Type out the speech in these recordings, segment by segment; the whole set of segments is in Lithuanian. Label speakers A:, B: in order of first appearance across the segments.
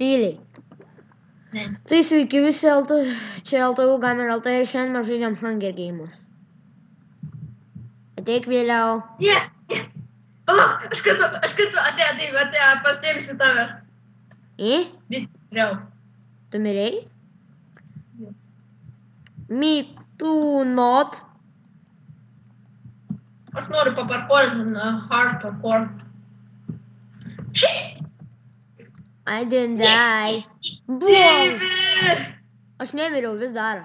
A: Tyliai.
B: Ne.
A: Tai sveiki visi, čia LTU Gamer LT ir šiandien mes žaidžiam Hunger Games. Ateik vėliau.
B: Ne. Palauk, aš kartu, atėjo, pasėlsiu tave. Vis geriau.
A: Tu mirei?
B: Jo.
A: Me too not.
B: Aš noriu paparkorinti hard parkour.
A: I didn't die. Boom! Aš nemiriau, vis dar.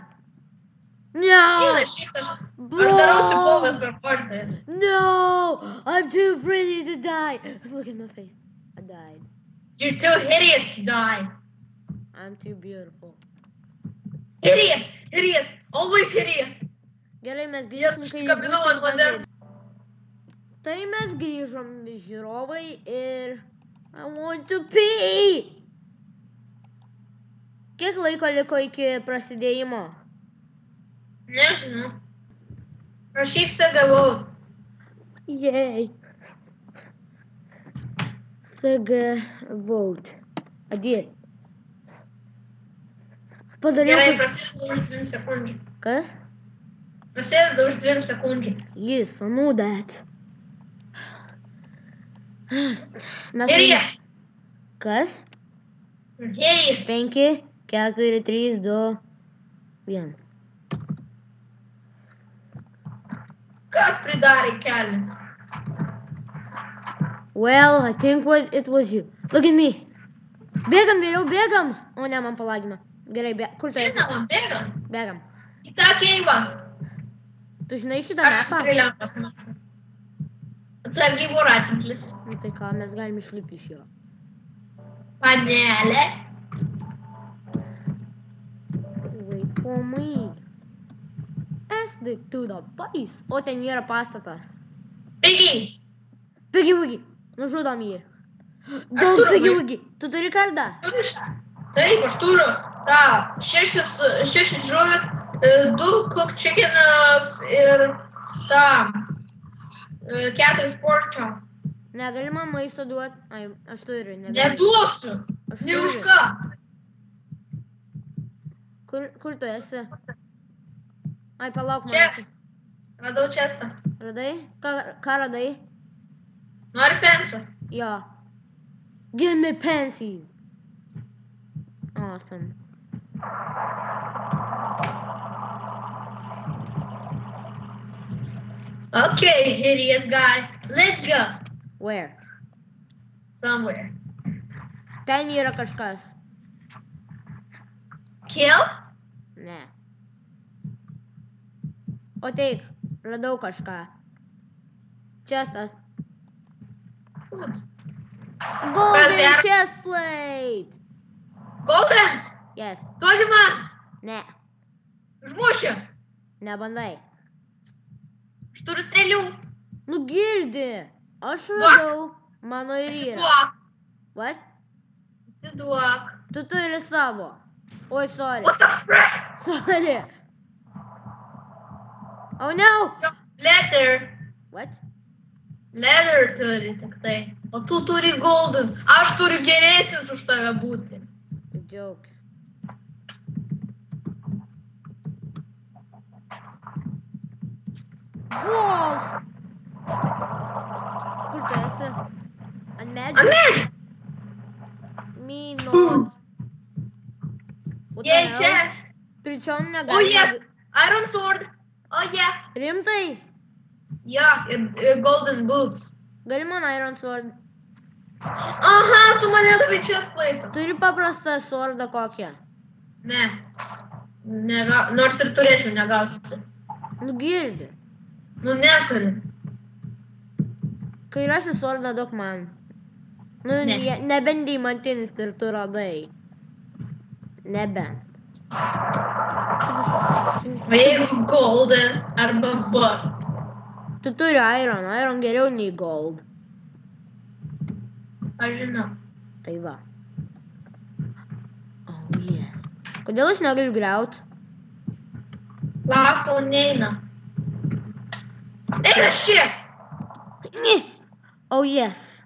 A: No!
B: Aš darausi blogas parkorintojas.
A: No! I'm too pretty to die. Look at my face. I died.
B: You're too hideous to die.
A: I'm too beautiful.
B: Hideous, always hideous.
A: Gerai, mes
B: Jas
A: grįžom,
B: užsikabinau ant vandens.
A: Tai mes grįžom žiūrovai ir I want to pee. Kiek laiko liko iki prasidėjimo?
B: Nežinau. Rašyk sagavau.
A: Yay. SG vote. I did. Padariau.
B: Gerai, prasideda už 2 sekundžių.
A: Kas?
B: Prasideda už 2 sekundžių.
A: Yes, I know that.
B: Hideous.
A: Kas?
B: Hideous.
A: 5, 4, 3, 2, 1.
B: Kas pridarė kelias?
A: Well, I think it was you. Look at me. Bėgam, vėliau bėgam. O ne, man palagino. Gerai, kur tu esi?
B: Žinoma, bėgam.
A: Bėgam.
B: Į tą keivą.
A: Tu žinai šitą
B: Aš
A: mapą?
B: strėliamas matau. Atsargiai voratinklis.
A: Nu tai ką, mes galim išlipti iš jo.
B: Panelė.
A: Wait for me. Ask to the base. O ten yra pastatas.
B: Pigiai.
A: Pigi Wugi. Nužudom jį. Daug Pigi Wugi. Tu turi kardą?
B: Taip, aš turiu tą 6 žuvis, 2 cooked chickenas ir tą 4 pork chop.
A: Negali man maisto duot. Ai, aš turiu.
B: Neduosiu.
A: Aš
B: Ne už
A: turiu.
B: ką.
A: Kur tu esi? Ai, palauk
B: Čest.
A: manęs.
B: Radau čestą.
A: Radai? Ką radai?
B: Nori pensų?
A: Jo. Give me pansies. Awesome.
B: Okay, hideous guy. Let's go.
A: Where?
B: Somewhere.
A: Ten yra kažkas.
B: Kill?
A: Ne. O teik, radau kažką. Chestas.
B: Oops.
A: Golden
B: there?
A: chest plate.
B: Golden?
A: Yes.
B: Duodi man.
A: Ne.
B: Užmušiu.
A: Nebandai.
B: Aš turiu strėlių.
A: Nu girdi. Aš radau. Mano ir yra.
B: Atiduok.
A: What?
B: Atiduok.
A: Tu turi savo. Oi, sorry.
B: What the frick?
A: Sorry. Oh no.
B: Leather.
A: What?
B: Leather turi tik tai. O tu turi golden. Aš turiu geresnis už tave būti.
A: Joke. Wolf! Kur tu esi? Ant medžių?
B: Amen.
A: Me not. What the
B: Yay,
A: hell?
B: chest.
A: Pričom
B: Oh
A: negali.
B: yes. Iron sword. Oh yeah.
A: Rimtai?
B: Yeah, golden boots.
A: Gali man Iron Sword.
B: Aha, tu mane davai chest plate.
A: Turi paprastą swordą kokią.
B: Ne. Nors ir turėčiau, negausiu.
A: Nu girdi.
B: Nu neturiu.
A: Kai rasi swordą duok man. Nu,
B: Ne.
A: nebent deimantinis ir tu radai. Nebent.
B: O jeigu golden arba bar.
A: Tu turi Iron. Iron geriau nei Gold.
B: Aš žinau.
A: Tai va. Oh yeah. Kodėl aš negaliu griaut?
B: Lapo neina. Eina šiek.
A: Oh yes.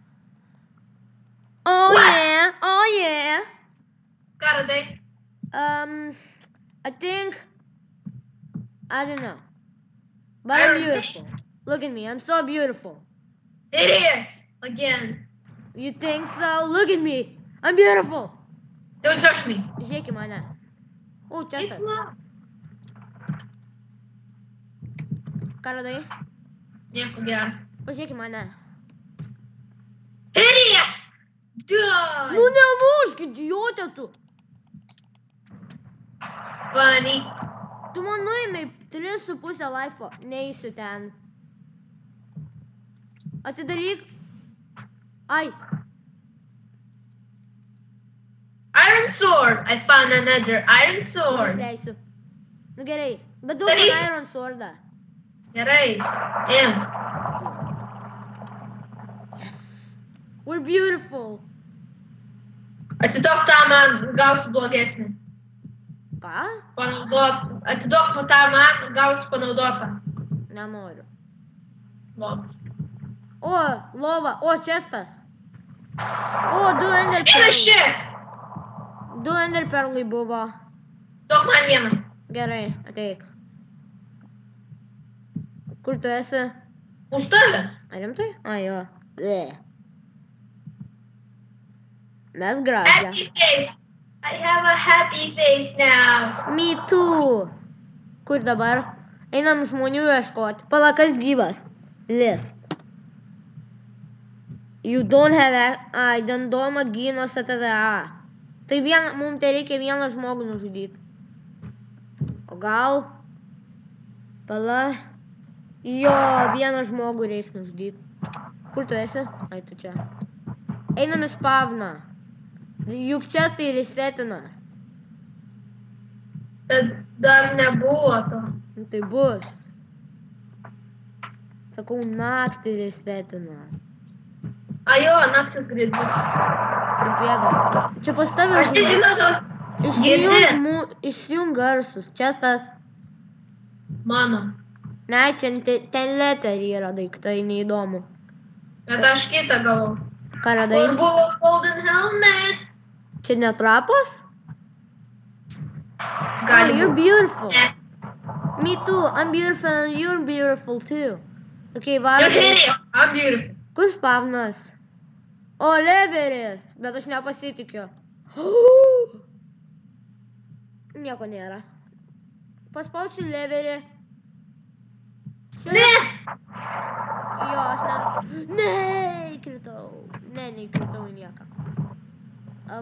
A: Oh
B: What?
A: yeah. Oh yeah.
B: Ką radai?
A: I think, I don't know. But I'm
B: Iron
A: beautiful. Look at me, I'm so beautiful.
B: It is! Again.
A: You think so? Look at me, I'm beautiful.
B: Don't touch me.
A: Žiūrėk į mane. O, čia
B: It's
A: tas.
B: love.
A: Ką radai?
B: Nieko gero.
A: Pažiūrėk į mane.
B: It is! Done!
A: Nu nemušk, idiotė tu.
B: Funny.
A: Tu man nuėmei 3,5 laifo. Neįsiu ten. Atsidaryk. Ai.
B: Iron sword. I found another iron sword.
A: Išleisiu. Nu gerai. Bet duok man Iron Swordą.
B: Gerai. Im.
A: We're beautiful.
B: Atiduok tą man, gausi blogesnį.
A: Ką?
B: Atiduok tą man, gausi panaudotą.
A: Nenoriu.
B: Lobą.
A: O, lova. O, čestas. O, 2 ender
B: Vienas
A: perlai.
B: čia.
A: 2 ender perlai buvo.
B: Duok man vieną.
A: Gerai, ateik. Kur tu esi?
B: Už tavęs.
A: Ar rimtai? A, jo. Bleh. Mes gražią.
B: Happy face. I have a happy face now.
A: Me too. Kur dabar? Einam žmonių ieškoti. Pala, kas gyvas? List. You don't have identidomą gynos ATVA. Tai mums tai reikia vieną žmogų nužudyti. O gal? Pala. Jo, vieną žmogų reikia nužudyti. Kur tu esi? Ai, tu čia. Einam į spavną. Juk čia tai resetinas.
B: Bet dar nebuvo to.
A: Nu tai bus. Sakau, naktį resetinas.
B: Jo, naktis greit bus.
A: Taip bėgam. Čia pas tavę
B: Aš tai žinau, tu girdi.
A: Išjung garsus. Čia tas.
B: Mano.
A: Ne, čia ten leterį yra daiktai, neįdomu.
B: Bet aš kitą gavau.
A: Ką radai?
B: Kur buvo Golden Helmet?
A: Čia netrapas?
B: Gali
A: Oh, you're
B: būt.
A: beautiful.
B: Ne.
A: Me too. I'm beautiful and you're beautiful too. Okay,
B: You're
A: varom.
B: hideous. I'm beautiful.
A: Kur spavnas? O, leveris. Bet aš nepasitikiu. Nieko nėra. Paspausiu leverį.
B: Ne.
A: Jo, aš ne... Neįkritau. Neįkritau į nieką.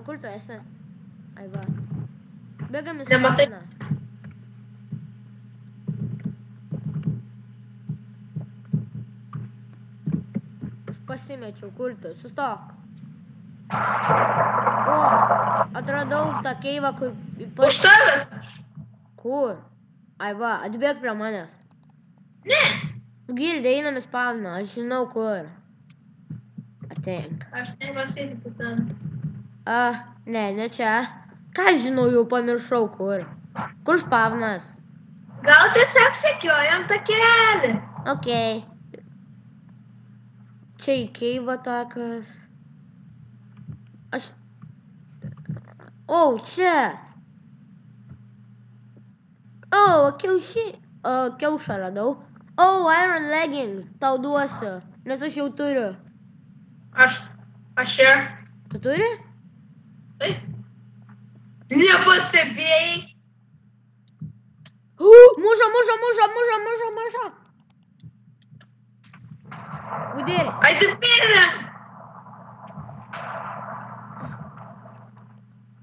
A: Kur tu esi? Ai va. Bėgam į
B: Nematai.
A: spavną. Aš pasimečiau, kur tu? Sustok. O, atradau tą keivą, kur...
B: Už tavęs.
A: Kur? Ai va, atbėg prie manęs.
B: Ne.
A: Girdė, einam į spavną, aš žinau kur. Ateink.
B: Aš nepasitikiu tam.
A: Ne čia. Ką žinau, jau pamiršau kur. Kur spavnas?
B: Gal tiesiog sekiojam takelį.
A: Okei. Čia į keivą takas. Aš... O, čia. O, kiaušą radau. O, iron leggings. Tau duosiu. Nes aš jau turiu.
B: Aš čia.
A: Tu turi?
B: Taip. Nepastebėjai.
A: Muša. Udėri.
B: Atsipirėm.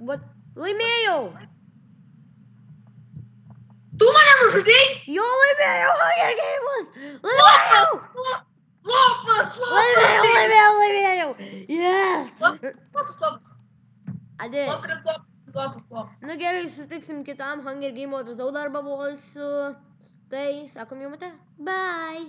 A: Bet laimėjau.
B: Tu mane nužudei?
A: Jo, laimėjau. Laimėjau.
B: Lopas.
A: Laimėjau. Yes.
B: Lopas.
A: Ade.
B: Lopas.
A: Na gerai, sutiksim kitam Hunger Game epizodą arba volsiu. Tai, sakom jums, bye.